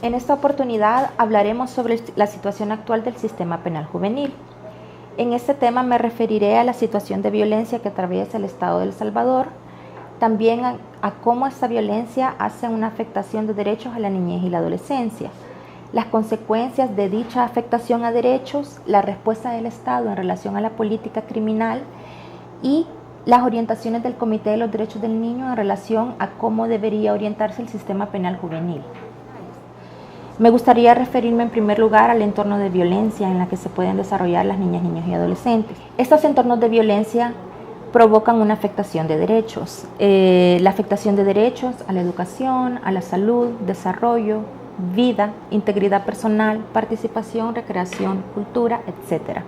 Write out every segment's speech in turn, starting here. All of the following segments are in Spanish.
En esta oportunidad hablaremos sobre la situación actual del sistema penal juvenil. En este tema me referiré a la situación de violencia que atraviesa el Estado de El Salvador, también a cómo esta violencia hace una afectación de derechos a la niñez y la adolescencia, las consecuencias de dicha afectación a derechos, la respuesta del Estado en relación a la política criminal y las orientaciones del Comité de los Derechos del Niño en relación a cómo debería orientarse el sistema penal juvenil. Me gustaría referirme en primer lugar al entorno de violencia en la que se pueden desarrollar las niñas, niños y adolescentes. Estos entornos de violencia provocan una afectación de derechos. La afectación de derechos a la educación, a la salud, desarrollo, vida, integridad personal, participación, recreación, cultura, etc.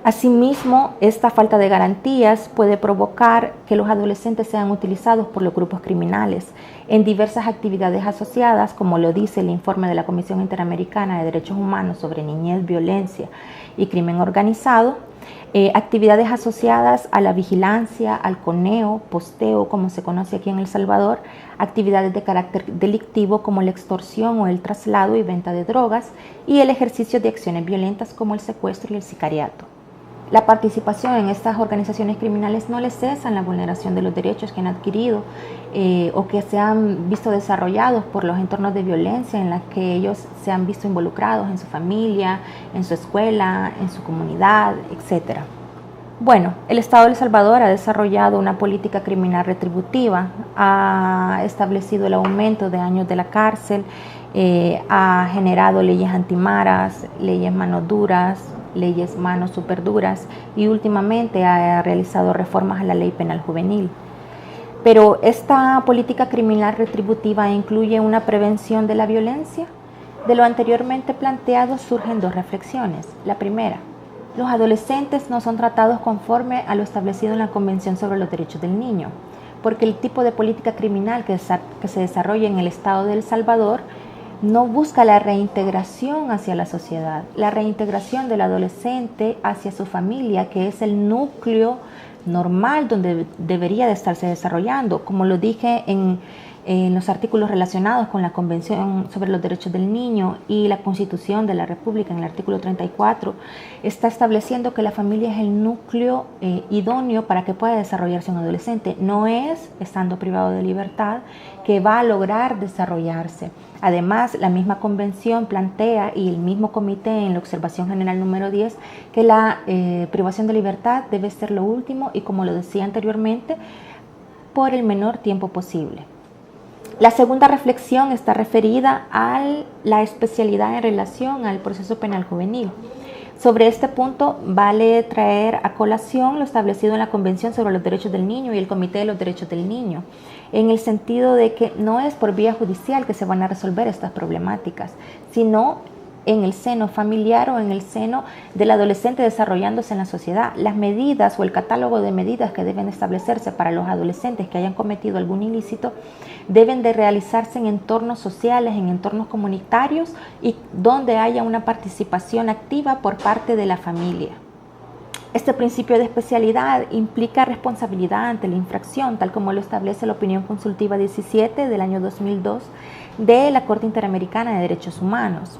Asimismo, esta falta de garantías puede provocar que los adolescentes sean utilizados por los grupos criminales en diversas actividades asociadas, como lo dice el informe de la Comisión Interamericana de Derechos Humanos sobre Niñez, Violencia y Crimen Organizado, actividades asociadas a la vigilancia, al coneo, posteo, como se conoce aquí en El Salvador, actividades de carácter delictivo como la extorsión o el traslado y venta de drogas y el ejercicio de acciones violentas como el secuestro y el sicariato. La participación en estas organizaciones criminales no les cesan la vulneración de los derechos que han adquirido o que se han visto desarrollados por los entornos de violencia en los que ellos se han visto involucrados en su familia, en su escuela, en su comunidad, etc. Bueno, el Estado de El Salvador ha desarrollado una política criminal retributiva, ha establecido el aumento de años de la cárcel, ha generado leyes antimaras, leyes manos duras, leyes manos súper duras y últimamente ha realizado reformas a la ley penal juvenil. Pero esta política criminal retributiva incluye una prevención de la violencia. De lo anteriormente planteado surgen dos reflexiones. La primera, los adolescentes no son tratados conforme a lo establecido en la Convención sobre los Derechos del Niño, porque el tipo de política criminal que se desarrolla en el Estado de El Salvador no busca la reintegración hacia la sociedad, la reintegración del adolescente hacia su familia, que es el núcleo normal donde debería de estarse desarrollando. Como lo dije en los artículos relacionados con la Convención sobre los Derechos del Niño y la Constitución de la República, en el artículo 34, está estableciendo que la familia es el núcleo idóneo para que pueda desarrollarse un adolescente. No es, estando privado de libertad, que va a lograr desarrollarse. Además, la misma convención plantea y el mismo comité en la observación general número 10 que la privación de libertad debe ser lo último y, como lo decía anteriormente, por el menor tiempo posible. La segunda reflexión está referida a la especialidad en relación al proceso penal juvenil. Sobre este punto vale traer a colación lo establecido en la Convención sobre los Derechos del Niño y el Comité de los Derechos del Niño, en el sentido de que no es por vía judicial que se van a resolver estas problemáticas, sino en el seno familiar o en el seno del adolescente desarrollándose en la sociedad. Las medidas o el catálogo de medidas que deben establecerse para los adolescentes que hayan cometido algún ilícito deben de realizarse en entornos sociales, en entornos comunitarios y donde haya una participación activa por parte de la familia. Este principio de especialidad implica responsabilidad ante la infracción, tal como lo establece la Opinión Consultiva 17 del año 2002 de la Corte Interamericana de Derechos Humanos.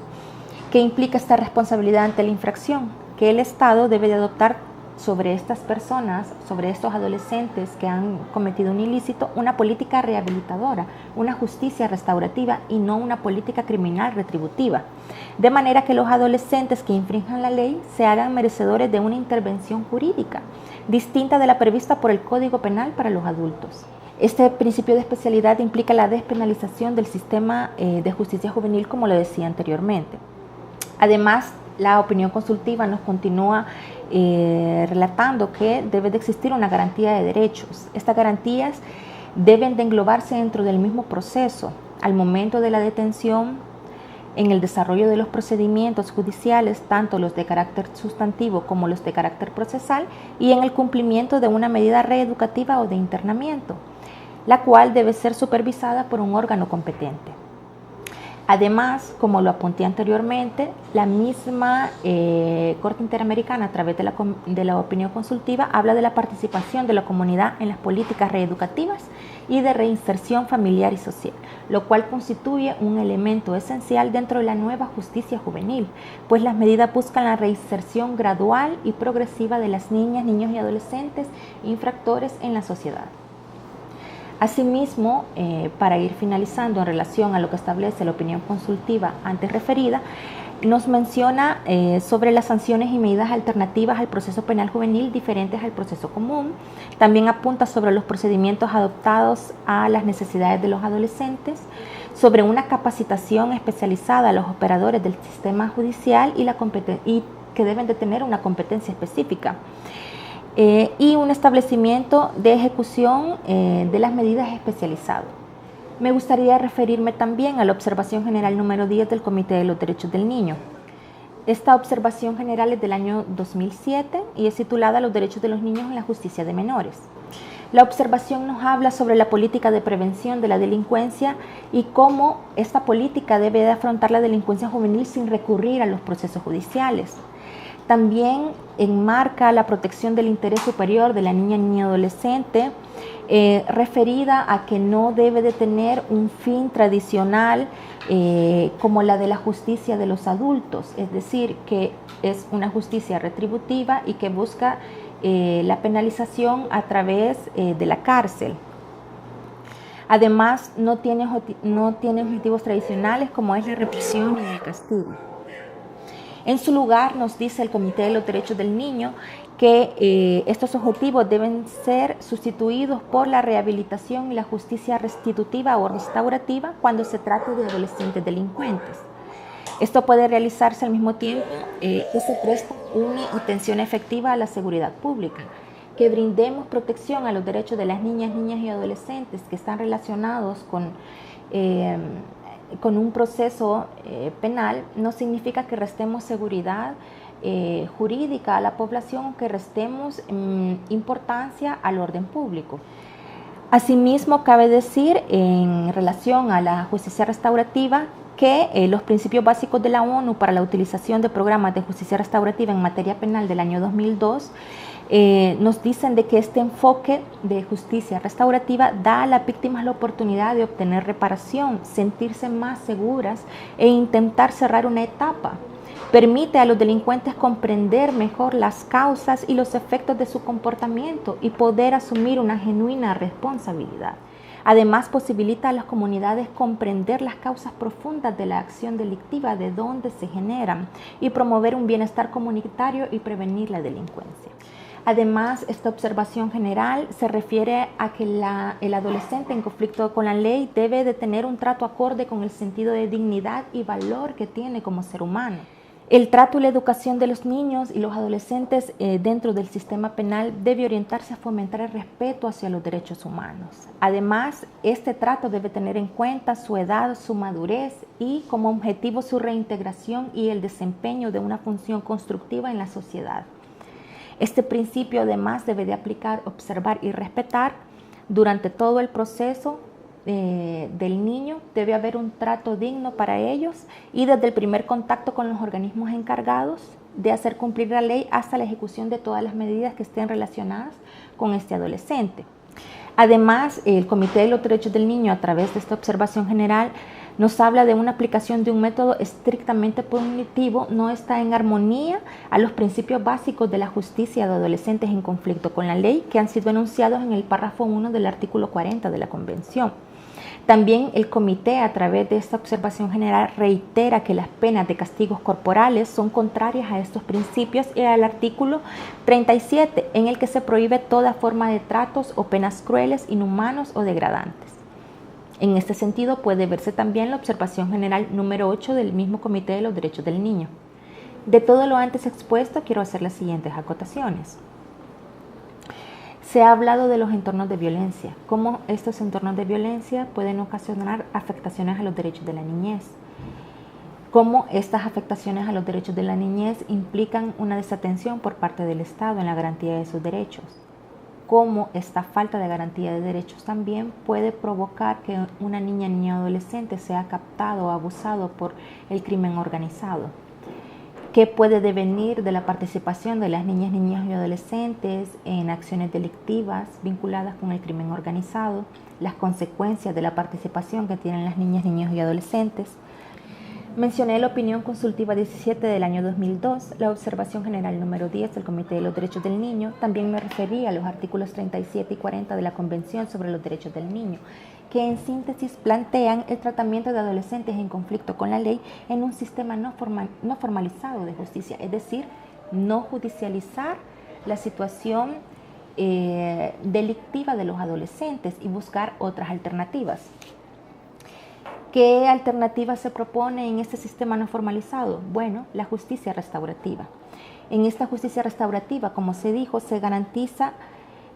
¿Qué implica esta responsabilidad ante la infracción? Que el Estado debe de adoptar sobre estas personas, sobre estos adolescentes que han cometido un ilícito, una política rehabilitadora, una justicia restaurativa y no una política criminal retributiva. De manera que los adolescentes que infrinjan la ley se hagan merecedores de una intervención jurídica, distinta de la prevista por el Código Penal para los adultos. Este principio de especialidad implica la despenalización del sistema de justicia juvenil, como lo decía anteriormente. Además, la opinión consultiva nos continúa relatando que debe de existir una garantía de derechos. Estas garantías deben de englobarse dentro del mismo proceso, al momento de la detención, en el desarrollo de los procedimientos judiciales, tanto los de carácter sustantivo como los de carácter procesal, y en el cumplimiento de una medida reeducativa o de internamiento, la cual debe ser supervisada por un órgano competente. Además, como lo apunté anteriormente, la misma Corte Interamericana, a través de la opinión consultiva, habla de la participación de la comunidad en las políticas reeducativas y de reinserción familiar y social, lo cual constituye un elemento esencial dentro de la nueva justicia juvenil, pues las medidas buscan la reinserción gradual y progresiva de las niñas, niños y adolescentes infractores en la sociedad. Asimismo, para ir finalizando en relación a lo que establece la opinión consultiva antes referida, nos menciona sobre las sanciones y medidas alternativas al proceso penal juvenil diferentes al proceso común. También apunta sobre los procedimientos adoptados a las necesidades de los adolescentes, sobre una capacitación especializada a los operadores del sistema judicial y que deben de tener una competencia específica. Y un establecimiento de ejecución de las medidas especializado. Me gustaría referirme también a la observación general número 10 del Comité de los Derechos del Niño. Esta observación general es del año 2007 y es titulada Los derechos de los niños en la justicia de menores. La observación nos habla sobre la política de prevención de la delincuencia y cómo esta política debe de afrontar la delincuencia juvenil sin recurrir a los procesos judiciales. También enmarca la protección del interés superior de la niña y adolescente, referida a que no debe de tener un fin tradicional como la de la justicia de los adultos, es decir, que es una justicia retributiva y que busca la penalización a través de la cárcel. Además, no tiene objetivos tradicionales como es la represión y el castigo. En su lugar, nos dice el Comité de los Derechos del Niño que estos objetivos deben ser sustituidos por la rehabilitación y la justicia restitutiva o restaurativa cuando se trate de adolescentes delincuentes. Esto puede realizarse al mismo tiempo que se presta una atención efectiva a la seguridad pública, que brindemos protección a los derechos de las niñas y adolescentes que están relacionados con un proceso penal, no significa que restemos seguridad jurídica a la población o que restemos importancia al orden público. Asimismo, cabe decir en relación a la justicia restaurativa que los principios básicos de la ONU para la utilización de programas de justicia restaurativa en materia penal del año 2002 nos dicen de que este enfoque de justicia restaurativa da a las víctimas la oportunidad de obtener reparación, sentirse más seguras e intentar cerrar una etapa. Permite a los delincuentes comprender mejor las causas y los efectos de su comportamiento y poder asumir una genuina responsabilidad. Además, posibilita a las comunidades comprender las causas profundas de la acción delictiva, de dónde se generan, y promover un bienestar comunitario y prevenir la delincuencia. Además, esta observación general se refiere a que el adolescente en conflicto con la ley debe de tener un trato acorde con el sentido de dignidad y valor que tiene como ser humano. El trato y la educación de los niños y los adolescentes dentro del sistema penal debe orientarse a fomentar el respeto hacia los derechos humanos. Además, este trato debe tener en cuenta su edad, su madurez y como objetivo su reintegración y el desempeño de una función constructiva en la sociedad. Este principio además debe de aplicar, observar y respetar durante todo el proceso del niño. Debe haber un trato digno para ellos y desde el primer contacto con los organismos encargados de hacer cumplir la ley hasta la ejecución de todas las medidas que estén relacionadas con este adolescente. Además, el Comité de los Derechos del Niño, a través de esta observación general, nos habla de una aplicación de un método estrictamente punitivo, no está en armonía a los principios básicos de la justicia de adolescentes en conflicto con la ley que han sido enunciados en el párrafo 1 del artículo 40 de la Convención. También el comité, a través de esta observación general, reitera que las penas de castigos corporales son contrarias a estos principios y al artículo 37, en el que se prohíbe toda forma de tratos o penas crueles, inhumanos o degradantes. En este sentido, puede verse también la observación general número 8 del mismo Comité de los Derechos del Niño. De todo lo antes expuesto, quiero hacer las siguientes acotaciones. Se ha hablado de los entornos de violencia, cómo estos entornos de violencia pueden ocasionar afectaciones a los derechos de la niñez, cómo estas afectaciones a los derechos de la niñez implican una desatención por parte del Estado en la garantía de sus derechos. cómo esta falta de garantía de derechos también puede provocar que una niña, niño o adolescente sea captado o abusado por el crimen organizado. ¿Qué puede devenir de la participación de las niñas, niños y adolescentes en acciones delictivas vinculadas con el crimen organizado? Las consecuencias de la participación que tienen las niñas, niños y adolescentes. Mencioné la opinión consultiva 17 del año 2002, la observación general número 10 del Comité de los Derechos del Niño. También me referí a los artículos 37 y 40 de la Convención sobre los Derechos del Niño, que en síntesis plantean el tratamiento de adolescentes en conflicto con la ley en un sistema no formalizado de justicia, es decir, no judicializar la situación delictiva de los adolescentes y buscar otras alternativas. ¿Qué alternativa se propone en este sistema no formalizado? Bueno, la justicia restaurativa. En esta justicia restaurativa, como se dijo, se garantiza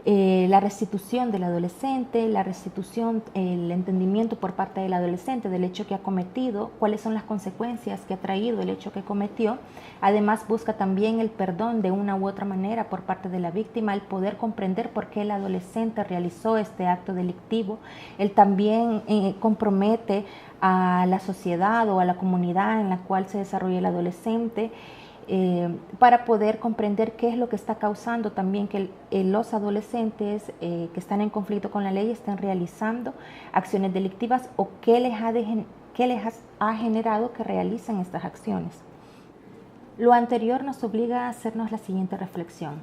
la restitución del adolescente, la restitución, el entendimiento por parte del adolescente del hecho que ha cometido, cuáles son las consecuencias que ha traído el hecho que cometió. Además, busca también el perdón de una u otra manera por parte de la víctima, el poder comprender por qué el adolescente realizó este acto delictivo. Él también compromete a la sociedad o a la comunidad en la cual se desarrolla el adolescente, para poder comprender qué es lo que está causando también que los adolescentes que están en conflicto con la ley estén realizando acciones delictivas o qué les ha generado que realicen estas acciones. Lo anterior nos obliga a hacernos la siguiente reflexión.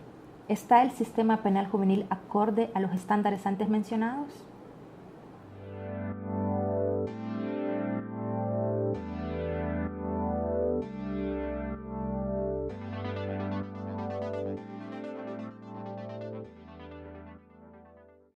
¿Está el sistema penal juvenil acorde a los estándares antes mencionados?